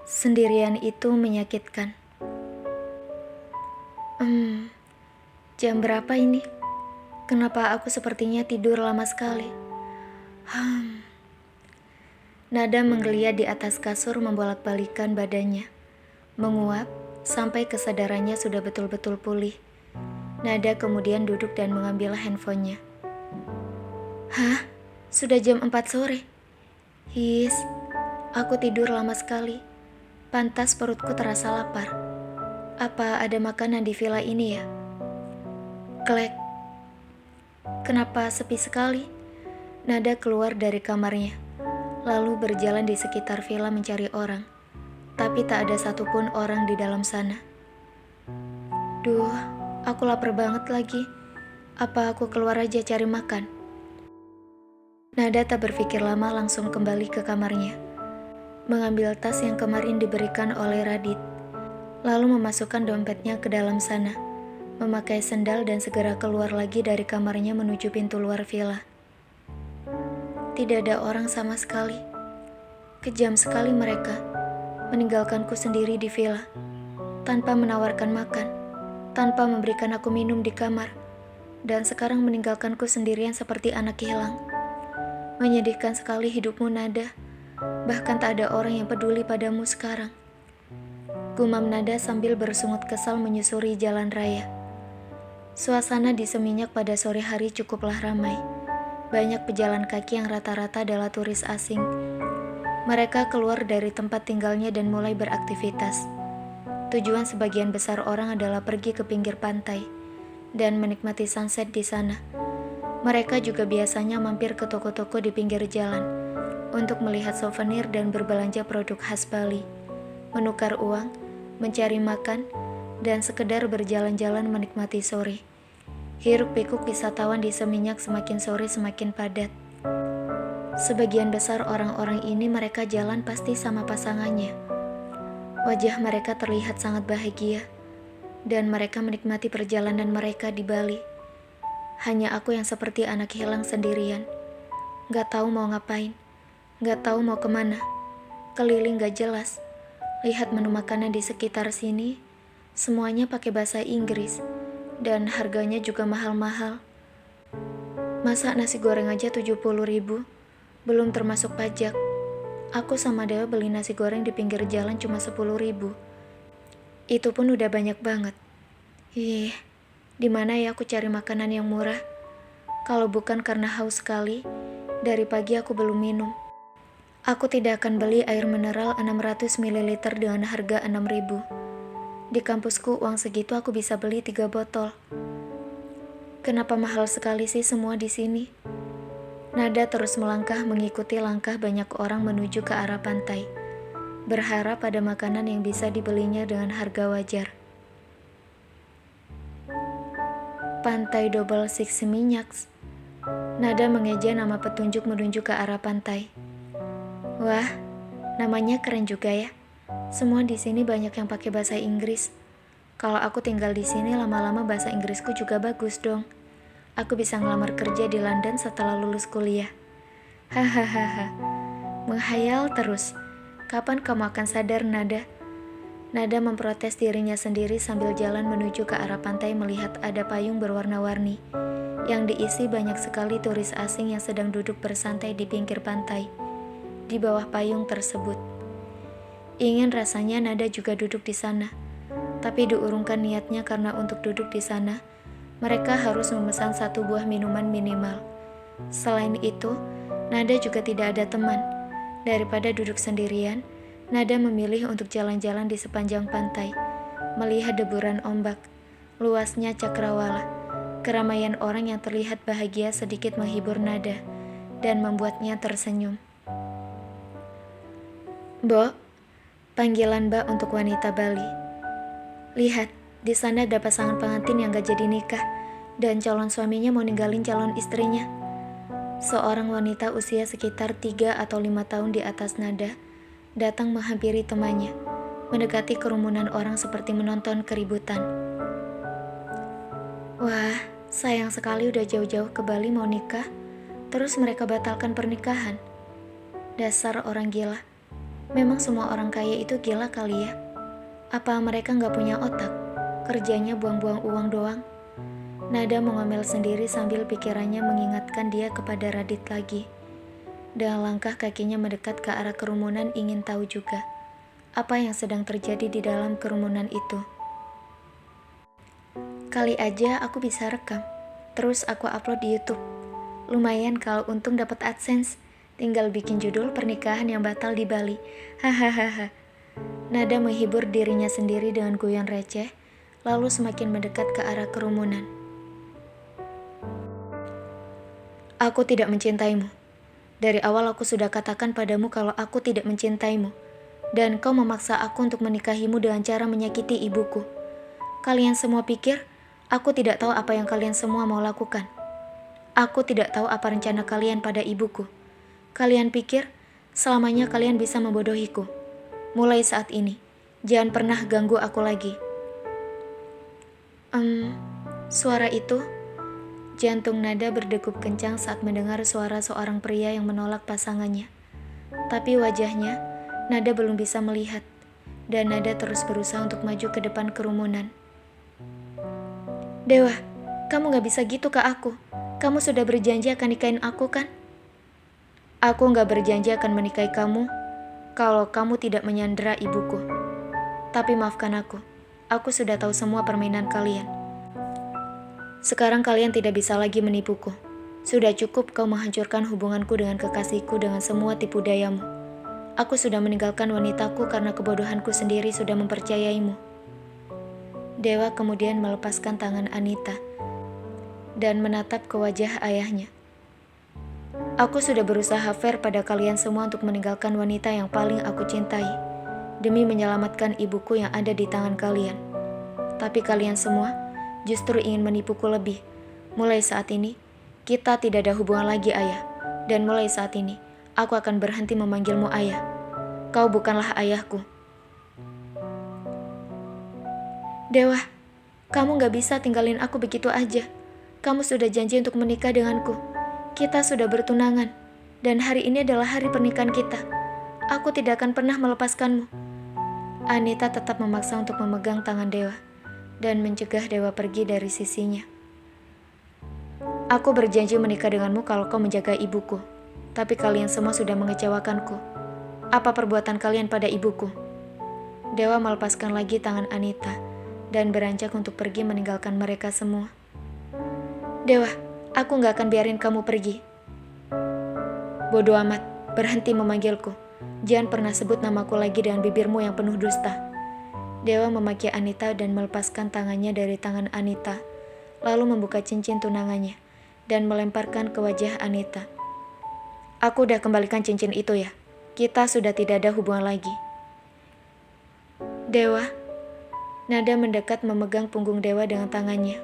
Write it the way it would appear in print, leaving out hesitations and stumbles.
Sendirian itu menyakitkan. Jam berapa ini? Kenapa aku sepertinya tidur lama sekali? Nada menggeliat di atas kasur membolak-balikan badannya. Menguap sampai kesadarannya sudah betul-betul pulih. Nada kemudian duduk dan mengambil handphonenya. Hah? Sudah jam 4 sore? Aku tidur lama sekali. Pantas perutku terasa lapar. Apa ada makanan di villa ini ya? Klek. Kenapa sepi sekali? Nada keluar dari kamarnya, lalu berjalan di sekitar villa mencari orang. Tapi tak ada satupun orang di dalam sana. Duh, aku lapar banget lagi. Apa aku keluar aja cari makan? Nada tak berpikir lama langsung kembali ke kamarnya. Mengambil tas yang kemarin diberikan oleh Radit, lalu memasukkan dompetnya ke dalam sana, memakai sendal dan segera keluar lagi dari kamarnya menuju pintu luar villa. Tidak ada orang sama sekali. Kejam sekali mereka, meninggalkanku sendiri di villa, tanpa menawarkan makan, tanpa memberikan aku minum di kamar, dan sekarang meninggalkanku sendirian seperti anak hilang. Menyedihkan sekali hidupmu, Nada. Bahkan tak ada orang yang peduli padamu sekarang. Gumam Nada sambil bersungut kesal menyusuri jalan raya. Suasana di Seminyak pada sore hari cukuplah ramai. Banyak pejalan kaki yang rata-rata adalah turis asing. Mereka keluar dari tempat tinggalnya dan mulai beraktivitas. Tujuan sebagian besar orang adalah pergi ke pinggir pantai dan menikmati sunset di sana. Mereka juga biasanya mampir ke toko-toko di pinggir jalan untuk melihat souvenir dan berbelanja produk khas Bali, menukar uang, mencari makan, dan sekedar berjalan-jalan menikmati sore. Hiruk-pikuk wisatawan di Seminyak semakin sore semakin padat. Sebagian besar orang-orang ini mereka jalan pasti sama pasangannya. Wajah mereka terlihat sangat bahagia, dan mereka menikmati perjalanan mereka di Bali. Hanya aku yang seperti anak hilang sendirian, gak tahu mau ngapain. Gak tahu mau kemana, keliling gak jelas. Lihat menu makanan di sekitar sini, semuanya pakai bahasa Inggris, dan harganya juga mahal-mahal. Masa nasi goreng aja 70.000, belum termasuk pajak. Aku sama Dewa beli nasi goreng di pinggir jalan cuma 10.000. Itu pun udah banyak banget. Di mana ya aku cari makanan yang murah? Kalau bukan karena haus sekali, dari pagi aku belum minum. Aku tidak akan beli air mineral 600 ml dengan harga 6.000. Di kampusku uang segitu aku bisa beli 3 botol. Kenapa mahal sekali sih semua di sini? Nada terus melangkah mengikuti langkah banyak orang menuju ke arah pantai, berharap ada makanan yang bisa dibelinya dengan harga wajar. Pantai Double Six Seminyak. Nada mengeja nama petunjuk menuju ke arah pantai. Wah, namanya keren juga ya. Semua di sini banyak yang pakai bahasa Inggris. Kalau aku tinggal di sini lama-lama bahasa Inggrisku juga bagus dong. Aku bisa ngelamar kerja di London setelah lulus kuliah. Hahaha. Menghayal terus. Kapan kamu akan sadar, Nada? Nada memprotes dirinya sendiri sambil jalan menuju ke arah pantai melihat ada payung berwarna-warni yang diisi banyak sekali turis asing yang sedang duduk bersantai di pinggir pantai. Di bawah payung tersebut, ingin rasanya Nada juga duduk di sana, tapi diurungkan niatnya karena untuk duduk di sana, mereka harus memesan 1 buah minuman minimal. Selain itu, Nada juga tidak ada teman. Daripada duduk sendirian, Nada memilih untuk jalan-jalan di sepanjang pantai, melihat deburan ombak, luasnya cakrawala, keramaian orang yang terlihat bahagia sedikit menghibur Nada dan membuatnya tersenyum. Mbok, panggilan Mbak untuk wanita Bali. Lihat, di sana ada pasangan pengantin yang gak jadi nikah, dan calon suaminya mau ninggalin calon istrinya. Seorang wanita usia sekitar 3 atau 5 tahun di atas Nada, datang menghampiri temannya, mendekati kerumunan orang seperti menonton keributan. Wah, sayang sekali udah jauh-jauh ke Bali mau nikah, terus mereka batalkan pernikahan. Dasar orang gila. Memang semua orang kaya itu gila kali ya? Apa mereka nggak punya otak? Kerjanya buang-buang uang doang? Nada mengomel sendiri sambil pikirannya mengingatkan dia kepada Radit lagi. Dan langkah kakinya mendekat ke arah kerumunan ingin tahu juga apa yang sedang terjadi di dalam kerumunan itu. Kali aja aku bisa rekam, terus aku upload di YouTube. Lumayan kalau untung dapat AdSense, tinggal bikin judul pernikahan yang batal di Bali. Hahaha. Nada menghibur dirinya sendiri dengan guyon receh, lalu semakin mendekat ke arah kerumunan. Aku tidak mencintaimu. Dari awal aku sudah katakan padamu kalau aku tidak mencintaimu. Dan kau memaksa aku untuk menikahimu dengan cara menyakiti ibuku. Kalian semua pikir, aku tidak tahu apa yang kalian semua mau lakukan. Aku tidak tahu apa rencana kalian pada ibuku. Kalian pikir, selamanya kalian bisa membodohiku. Mulai saat ini, jangan pernah ganggu aku lagi. Suara itu... Jantung Nada berdegup kencang saat mendengar suara seorang pria yang menolak pasangannya. Tapi wajahnya, Nada belum bisa melihat, dan Nada terus berusaha untuk maju ke depan kerumunan. Dewa, kamu gak bisa gitu ke aku. Kamu sudah berjanji akan nikahin aku kan? Aku gak berjanji akan menikahi kamu kalau kamu tidak menyandera ibuku. Tapi maafkan aku sudah tahu semua permainan kalian. Sekarang kalian tidak bisa lagi menipuku. Sudah cukup kau menghancurkan hubunganku dengan kekasihku dengan semua tipu dayamu. Aku sudah meninggalkan wanitaku karena kebodohanku sendiri sudah mempercayaimu. Dewa kemudian melepaskan tangan Anita dan menatap ke wajah ayahnya. Aku sudah berusaha fair pada kalian semua untuk meninggalkan wanita yang paling aku cintai, demi menyelamatkan ibuku yang ada di tangan kalian. Tapi kalian semua justru ingin menipuku lebih. Mulai saat ini, kita tidak ada hubungan lagi, ayah. Dan mulai saat ini, aku akan berhenti memanggilmu ayah. Kau bukanlah ayahku. Dewa, kamu gak bisa tinggalin aku begitu aja. Kamu sudah janji untuk menikah denganku. Kita sudah bertunangan. Dan hari ini adalah hari pernikahan kita. Aku tidak akan pernah melepaskanmu. Anita tetap memaksa untuk memegang tangan Dewa dan mencegah Dewa pergi dari sisinya. Aku berjanji menikah denganmu kalau kau menjaga ibuku. Tapi kalian semua sudah mengecewakanku. Apa perbuatan kalian pada ibuku? Dewa melepaskan lagi tangan Anita dan beranjak untuk pergi meninggalkan mereka semua. Dewa, aku gak akan biarin kamu pergi. Bodoh amat, berhenti memanggilku. Jangan pernah sebut namaku lagi dengan bibirmu yang penuh dusta. Dewa memaki Anita dan melepaskan tangannya dari tangan Anita, lalu membuka cincin tunangannya dan melemparkan ke wajah Anita. Aku udah kembalikan cincin itu ya. Kita sudah tidak ada hubungan lagi. Dewa, Nada mendekat memegang punggung Dewa dengan tangannya.